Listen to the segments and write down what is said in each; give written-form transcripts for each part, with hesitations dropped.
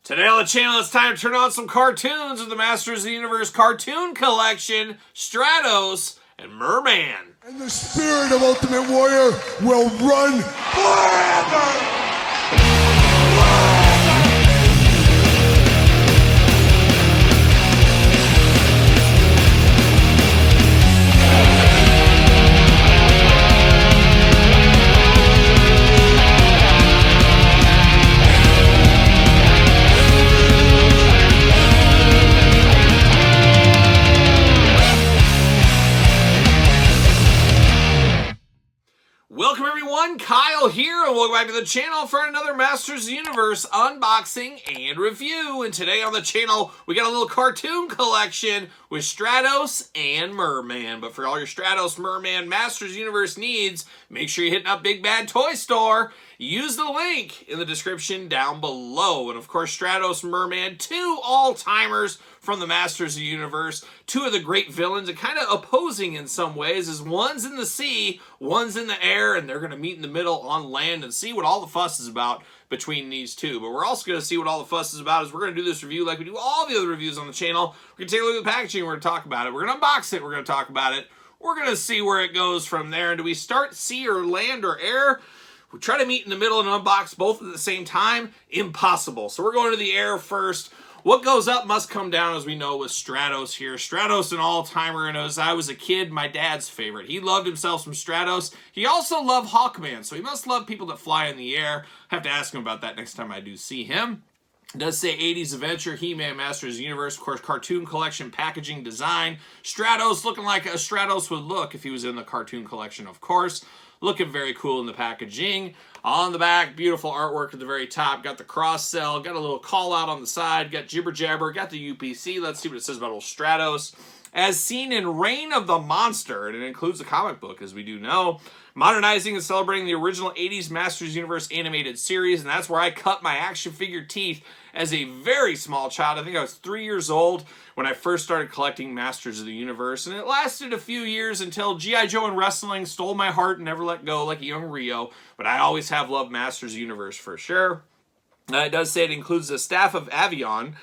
Today on the channel, it's time to turn on some cartoons of the Masters of the Universe cartoon collection, Stratos and Mer-Man. And the spirit of Ultimate Warrior will run forever! Welcome everyone, Kyle here, and welcome back to the channel for another Masters of the Universe unboxing and review. And today on the channel, we got a little cartoon collection with Stratos and Mer-Man. But for all your Stratos, Mer-Man, Masters of the Universe needs, make sure you're hitting up Big Bad Toy Store. Use the link in the description down below. And of course, Stratos and Mer-Man, two all-timers from the Masters of the Universe, two of the great villains, and kind of opposing in some ways, as one's in the sea, one's in the air, and they're going to meet in the middle on land and see what all the fuss is about between these two. But we're also going to see what all the fuss is about as we're going to do this review like we do all the other reviews on the channel. We're going to take a look at the packaging, we're going to talk about it, we're going to unbox it, we're going to talk about it, we're going to see where it goes from there. And do we start sea or land or air? We try to meet in the middle and unbox both at the same time. Impossible. So we're going to the air first. What goes up must come down, as we know, with Stratos here. Stratos, an all-timer, and as I was a kid, my dad's favorite. He loved himself some Stratos. He also loved Hawkman, so he must love people that fly in the air. I have to ask him about that next time I do see him. It does say 80s Adventure, He-Man, Masters of the Universe, of course, cartoon collection, packaging, design. Stratos looking like a Stratos would look if he was in the cartoon collection, of course. Looking very cool in the packaging. On the back, beautiful artwork at the very top. Got the cross cell, got a little call out on the side, got jibber jabber, got the UPC. Let's see what it says about old Stratos. As seen in Reign of the Monster, and it includes a comic book, as we do know, modernizing and celebrating the original 80s Masters of the Universe animated series, and that's where I cut my action figure teeth as a very small child. I think I was 3 years old when I first started collecting Masters of the Universe, and it lasted a few years until G.I. Joe and wrestling stole my heart and never let go like a young Rio, but I always have loved Masters of the Universe for sure. It does say it includes the Staff of Avion,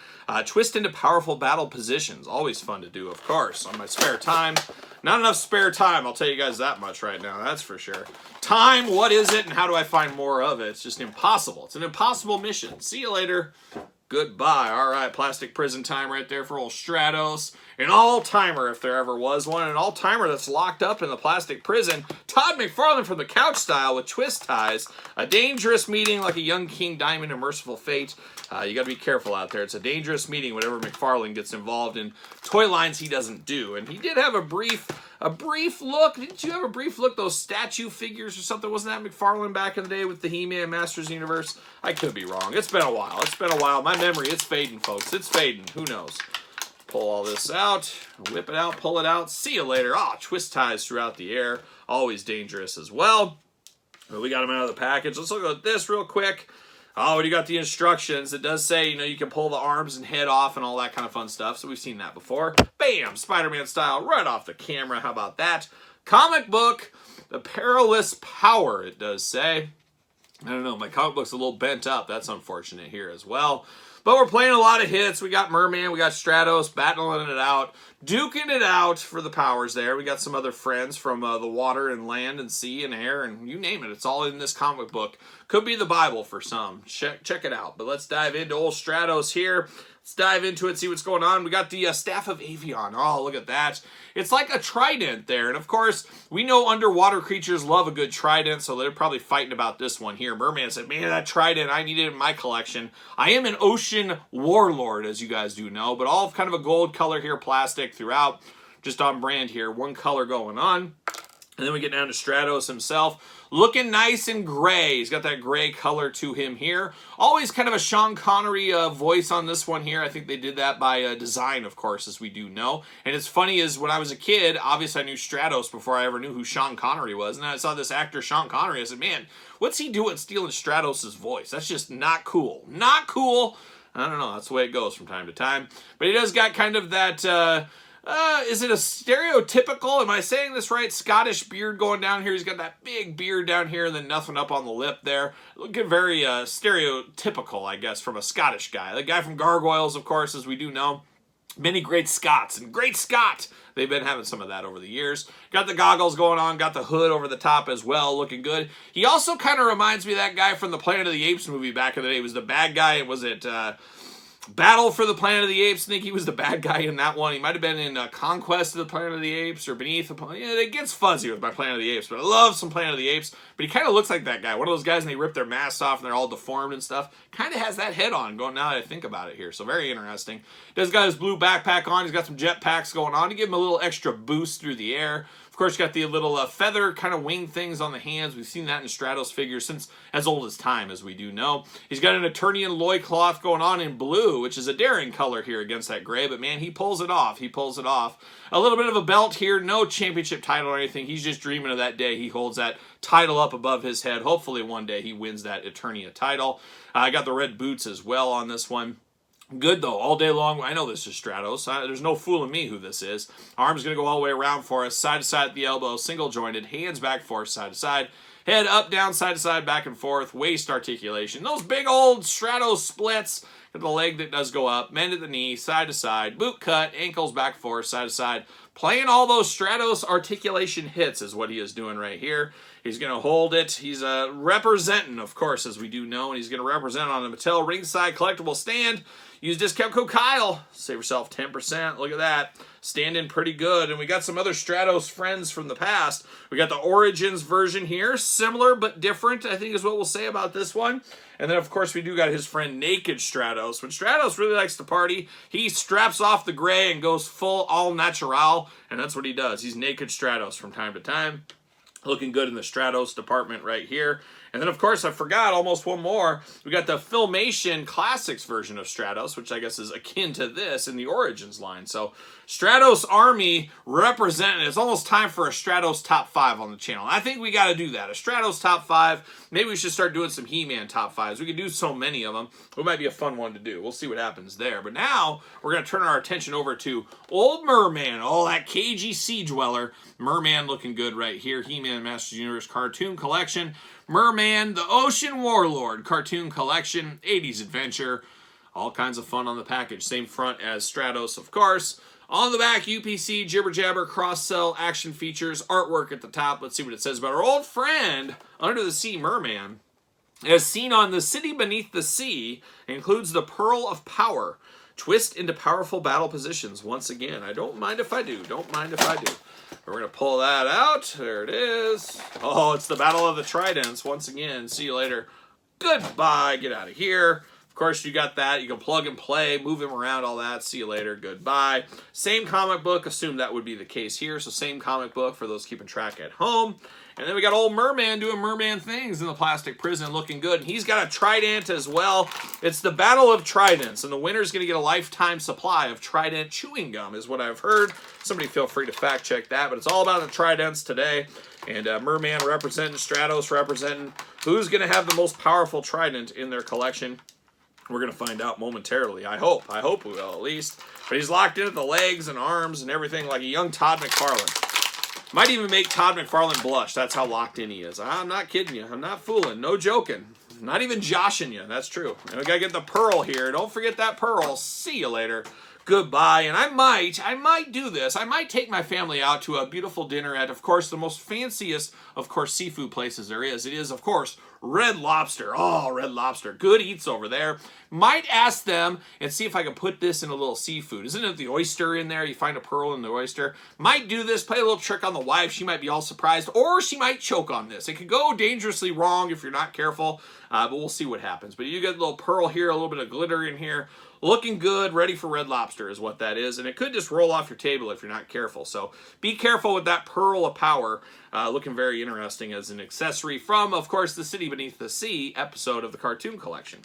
twist into powerful battle positions. Always fun to do, of course, on my spare time. Not enough spare time, I'll tell you guys that much right now, that's for sure. Time, what is it, and how do I find more of it? It's just impossible. It's an impossible mission. See you later. Goodbye. All right, plastic prison time right there for old Stratos. An all-timer, if there ever was one. An all-timer that's locked up in the plastic prison. Todd McFarlane from the Couch Style with twist ties. A dangerous meeting like a young King Diamond and Merciful Fate. You got to be careful out there. It's a dangerous meeting whenever McFarlane gets involved in toy lines he doesn't do. And he did have a brief look. Didn't you have a brief look? Those statue figures or something. Wasn't that McFarlane back in the day with the He-Man Masters of the Universe? I could be wrong. It's been a while. It's been a while. My memory, it's fading, folks. It's fading. Who knows? Pull all this out. Whip it out. Pull it out. See you later. Ah, twist ties throughout the air. Always dangerous as well. But we got them out of the package. Let's look at this real quick. Oh, and you got the instructions. It does say, you know, you can pull the arms and head off and all that kind of fun stuff. So we've seen that before. Bam! Spider-Man style right off the camera. How about that? Comic book, The Perilous Power, it does say. I don't know. My comic book's a little bent up. That's unfortunate here as well. But we're playing a lot of hits. We got Mer-Man, we got Stratos, battling it out, duking it out for the powers there. We got some other friends from the water and land and sea and air and you name it. It's all in this comic book. Could be the Bible for some. Check it out. But let's dive into old Stratos here. Let's dive into it, see what's going on. We got the Staff of Avion. Oh, look at that. It's like a trident there. And of course, we know underwater creatures love a good trident, so they're probably fighting about this one here. Mer-Man said, man, that trident, I need it in my collection. I am an ocean warlord, as you guys do know, but all kind of a gold color here, plastic throughout, just on brand here. One color going on. And then we get down to Stratos himself. Looking nice and gray. He's got that gray color to him here. Always kind of a Sean Connery voice on this one here. I think they did that by design, of course, as we do know. And it's funny is when I was a kid, obviously I knew Stratos before I ever knew who Sean Connery was. And then I saw this actor, Sean Connery. I said, man, what's he doing stealing Stratos' voice? That's just not cool. Not cool. I don't know. That's the way it goes from time to time. But he does got kind of that Is it a stereotypical, am I saying this right, Scottish beard going down here? He's got that big beard down here and then nothing up on the lip there. Looking very stereotypical, I guess, from a Scottish guy. The guy from Gargoyles, of course, as we do know. Many great Scots, and Great Scott, they've been having some of that over the years. Got the goggles going on, got the hood over the top as well, looking good. He also kind of reminds me of that guy from the Planet of the Apes movie back in the day. He was the bad guy, was it Battle for the Planet of the Apes? I think he was the bad guy in that one. He might have been in Conquest of the Planet of the Apes or Beneath the Planet. Yeah, it gets fuzzy with my Planet of the Apes, but I love some Planet of the Apes. But he kind of looks like that guy. One of those guys, and they rip their masks off and they're all deformed and stuff. Kind of has that head on going now that I think about it here. So very interesting. Does got his blue backpack on. He's got some jet packs going on to give him a little extra boost through the air. Of course, got the little feather kind of wing things on the hands. We've seen that in Stratos figures since as old as time, as we do know. He's got an Eternian loincloth going on in blue, which is a daring color here against that gray. But man, he pulls it off. He pulls it off. A little bit of a belt here. No championship title or anything. He's just dreaming of that day he holds that title up above his head. Hopefully one day he wins that Eternia title. I got the red boots as well on this one. Good, though, all day long. I know this is Stratos. There's no fooling me who this is. Arm's going to go all the way around for us. Side to side at the elbow. Single jointed. Hands back forth. Side to side. Head up, down, side to side, back and forth. Waist articulation. Those big old Stratos splits. Got the leg that does go up. Bend at the knee. Side to side. Boot cut. Ankles back forth. Side to side. Playing all those Stratos articulation hits is what he is doing right here. He's going to hold it. He's representing, of course, as we do know. And he's going to represent on the Mattel ringside collectible stand. Use discount code Kyle. Save yourself 10%. Look at that. Standing pretty good. And we got some other Stratos friends from the past. We got the Origins version here. Similar but different, I think is what we'll say about this one. And then, of course, we do got his friend Naked Stratos. When Stratos really likes to party, he straps off the gray and goes full all natural. And that's what he does. He's Naked Stratos from time to time. Looking good in the Stratos department right here. And then, of course, I forgot almost one more. We got the Filmation Classics version of Stratos, which I guess is akin to this in the Origins line. So, Stratos Army represented. It's almost time for a Stratos Top 5 on the channel. I think we got to do that. A Stratos Top 5. Maybe we should start doing some He-Man Top 5s. We could do so many of them. It might be a fun one to do. We'll see what happens there. But now, we're going to turn our attention over to old Mer-Man. Oh, that cagey sea dweller. Mer-Man looking good right here. He-Man Masters Universe Cartoon Collection. Mer-Man, the Ocean Warlord Cartoon Collection, 80s Adventure. All kinds of fun on the package. Same front as Stratos, of course. On the back, UPC, Jibber Jabber, cross-sell, action features, artwork at the top. Let's see what it says about our old friend, Under the Sea Mer-Man. As seen on The City Beneath the Sea, includes the Pearl of Power. Twist into powerful battle positions once again. I don't mind if I do. Don't mind if I do. We're going to pull that out. There it is. Oh, it's the Battle of the Tridents once again. See you later. Goodbye. Get out of here. Of course, you got that. You can plug and play, move him around, all that. See you later. Goodbye. Same comic book. Assume that would be the case here. So same comic book for those keeping track at home. And then we got old Mer-Man doing Mer-Man things in the plastic prison, looking good. And he's got a trident as well. It's the Battle of Tridents, and the winner's going to get a lifetime supply of Trident chewing gum, is what I've heard. Somebody feel free to fact check that, but it's all about the Tridents today. And Mer-Man representing, Stratos representing. Who's going to have the most powerful Trident in their collection? We're going to find out momentarily. I hope. I hope we will, at least. But he's locked in at the legs and arms and everything like a young Todd McFarlane. Might even make Todd McFarlane blush. That's how locked in he is. I'm not kidding you. I'm not fooling. No joking. Not even joshing you. That's true. And we got to get the pearl here. Don't forget that pearl. See you later. Goodbye. And I might do this. I might take my family out to a beautiful dinner at, of course, the most fanciest, of course, seafood places there is. It is, of course, Red Lobster. Oh, Red Lobster. Good eats over there. Might ask them and see if I can put this in a little seafood. Isn't it the oyster in there? You find a pearl in the oyster. Might do this. Play a little trick on the wife. She might be all surprised. Or she might choke on this. It could go dangerously wrong if you're not careful. But we'll see what happens. But you get a little pearl here, a little bit of glitter in here. Looking good, ready for Red Lobster is what that is. And it could just roll off your table if you're not careful. So be careful with that Pearl of Power. Looking very interesting as an accessory from, of course, the City Beneath the Sea episode of the Cartoon Collection.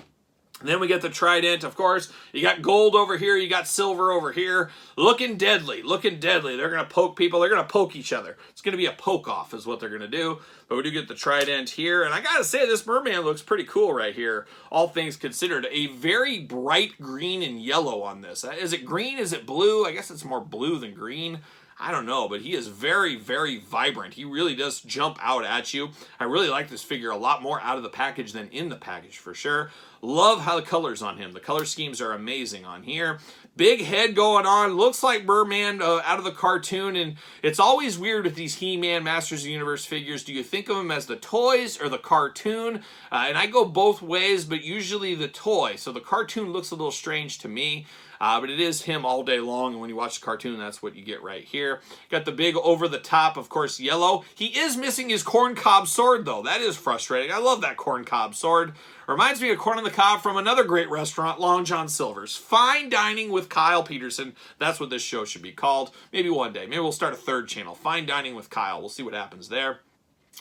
And then we get the trident, of course. You got gold over here. You got silver over here. Looking deadly. Looking deadly. They're going to poke people. They're going to poke each other. It's going to be a poke-off is what they're going to do. But we do get the trident here. And I got to say, this merman looks pretty cool right here. All things considered. A very bright green and yellow on this. Is it green? Is it blue? I guess it's more blue than green. I don't know, but he is very, very vibrant. He really does jump out at you. I really like this figure a lot more out of the package than in the package for sure. Love how the colors on him. The color schemes are amazing on here. Big head going on. Looks like Mer-Man out of the cartoon, and it's always weird with these He-Man Masters of the Universe figures. Do you think of them as the toys or the cartoon? And I go both ways, but usually the toy. So the cartoon looks a little strange to me. But it is him all day long, and when you watch the cartoon, that's what you get right here. Got the big over-the-top, of course, yellow. He is missing his corncob sword, though. That is frustrating. I love that corncob sword. Reminds me of corn on the cob from another great restaurant, Long John Silver's. Fine Dining with Kyle Peterson. That's what this show should be called. Maybe one day. Maybe we'll start a third channel, Fine Dining with Kyle. We'll see what happens there.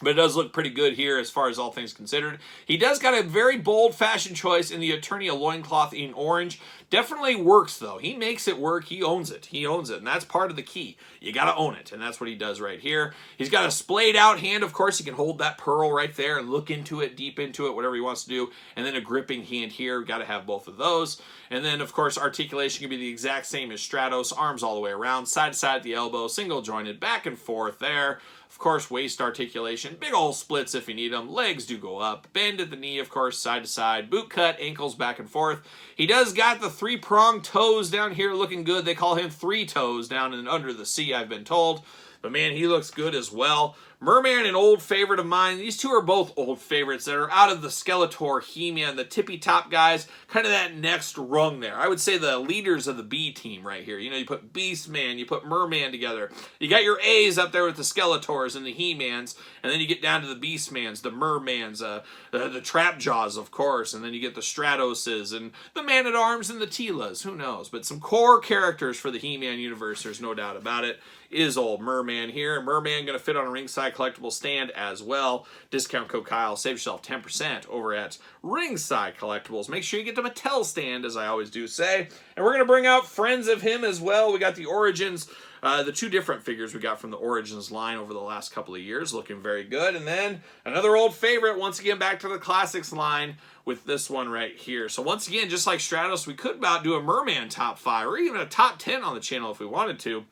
But it does look pretty good here as far as all things considered. He does got a very bold fashion choice in the Eternia loincloth in orange. Definitely works, though. He makes it work. He owns it. He owns it, and that's part of the key. You got to own it, and that's what he does right here. He's got a splayed out hand, of course. He can hold that pearl right there and look into it, deep into it, whatever he wants to do. And then a gripping hand here. Got to have both of those. And then, of course, articulation can be the exact same as Stratos. Arms all the way around, side to side at the elbow, single jointed, back and forth there. Of course, waist articulation, big old splits if you need them. Legs do go up. Bend at the knee, of course, side to side. Boot cut, ankles back and forth. He does got the three-pronged toes down here looking good. They call him three toes down and under the sea, I've been told. But man, he looks good as well. Mer-Man, an old favorite of mine. These two are both old favorites that are out of the Skeletor, He-Man, the tippy-top guys, kind of that next rung there. I would say the leaders of the B team right here. You know, you put Beastman, you put Mer-Man together. You got your A's up there with the Skeletors and the He-Mans, and then you get down to the Beastmans, the Mer-Mans, the Trapjaws, of course, and then you get the Stratoses and the Man-at-Arms and the Teelas. Who knows? But some core characters for the He-Man universe, there's no doubt about it, is old Mer-Man here. Mer-Man going to fit on a ringside collectible stand as well. Discount code Kyle. Save yourself 10% over at Ringside Collectibles. Make sure you get the Mattel stand, as I always do say. And we're going to bring out friends of him as well. We got the Origins, the two different figures we got from the Origins line over the last couple of years. Looking very good. And then another old favorite, once again, back to the Classics line with this one right here. So once again, just like Stratos, we could about do a Mer-Man top 5 or even a top 10 on the channel if we wanted to.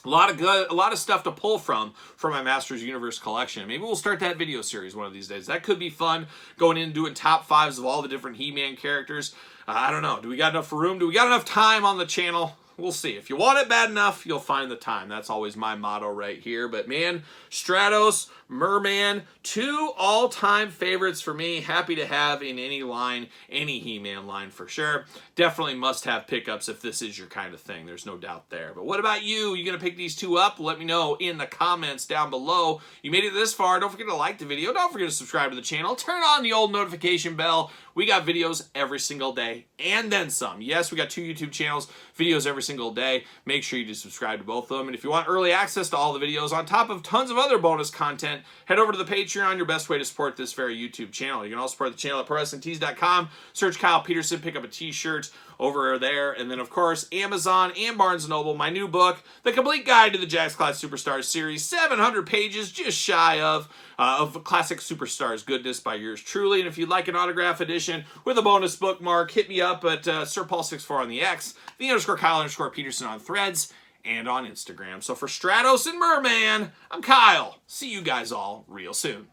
A lot of stuff to pull from for my Masters Universe collection. Maybe we'll start that video series one of these days. That could be fun, going in and doing top 5s of all the different He-Man characters. I don't know. Do we got enough room? Do we got enough time on the channel? We'll see. If you want it bad enough, you'll find the time. That's always my motto right here. But man, Stratos, Mer-Man, two all-time favorites for me. Happy to have in any line, any He-Man line for sure. Definitely must-have pickups if this is your kind of thing. There's no doubt there. But what about you? You going to pick these two up? Let me know in the comments down below. You made it this far. Don't forget to like the video. Don't forget to subscribe to the channel. Turn on the old notification bell. We got videos every single day and then some. Yes, we got 2 YouTube channels, videos every single day. Make sure you do subscribe to both of them. And if you want early access to all the videos on top of tons of other bonus content, head over to the Patreon, your best way to support this very YouTube channel. You can also support the channel at ProWrestlingTees.com. Search Kyle Peterson, pick up a t-shirt over there. And then, of course, Amazon and Barnes & Noble, my new book, The Complete Guide to the Jakks Class Superstars series. 700 pages, just shy of classic superstars goodness by yours truly. And if you'd like an autograph edition with a bonus bookmark, hit me up at SirPaul64 on the X, _Kyle_Peterson on Threads, and on Instagram. So for Stratos and Mer-Man, I'm Kyle. See you guys all real soon.